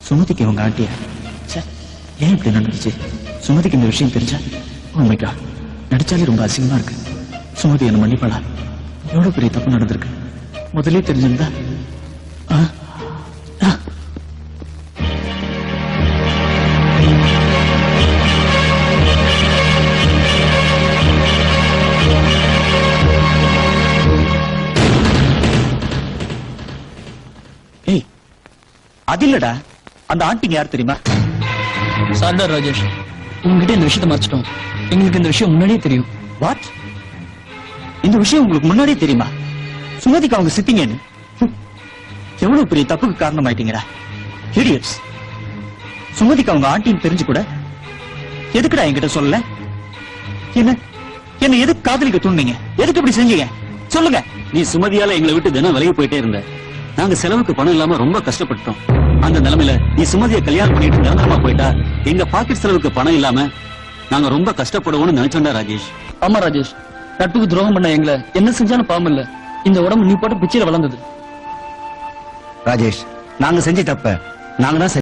சுமதிக்கு உங்க ஆண்டியா ஏன் இப்படி நடந்துச்சு? சுமதிக்கு இந்த விஷயம் தெரிஞ்சா உண்மைக்கா நடிச்சாலே ரொம்ப அசிங்கமா இருக்கு. சுமதி என்ன மன்னிப்பாளா? எவ்வளவு பெரிய தப்பு நடந்திருக்கு. முதலே தெரிஞ்சிருந்தா அது இல்லடா, அந்த ஆண்டிங்க யார் தெரியுமா? சார்டார் ராஜேஷ், உங்ககிட்ட இந்த விஷயத்தை மறைச்சிட்டோம். எங்களுக்கு இந்த விஷயம் முன்னாடியே தெரியும். வாட்? இந்த விஷயம் உங்களுக்கு முன்னாடியே தெரியுமா? சுமதிக்கு அவங்க சித்திங்கன்னு எவ்வளவு பெரிய தப்புக்கு காரணமாயிட்டீங்கடா. இடியட்ஸ். சுமதிக்கு அவங்க ஆண்டின்னு தெரிஞ்சு கூட எதுக்குடா என்கிட்ட சொல்லல? என்ன எதுக்கு காதலிக்க தூண்டிங்க? எதுக்கு இப்படி செஞ்சீங்க சொல்லுங்க. நீ சுமதியால எங்களை விட்டு தினம் விலகி போயிட்டே இருந்த. நாங்க செலவுக்கு பணம் இல்லாம ரொம்ப கஷ்டப்பட்டோம். அந்த நிலைமையில நீ சுமதியை கல்யாணம் பண்ணிட்டு நிரந்தரமா போயிட்டா எங்க பாக்கெட் செலவுக்கு பணம் இல்லாம நாங்க ரொம்ப கஷ்டப்படுவோம்னு நினைச்சோம்டா ராஜேஷ். ஆமா ராஜேஷ், நட்புக்கு துரோகம் பண்ண எங்களை என்ன செஞ்சாலும் பாவம் இல்ல. இந்த உடம்பு நீ போட்ட பிச்சையில வளர்ந்தது. ராஜேஷ், நாங்க செஞ்ச தப்ப நாங்க தான்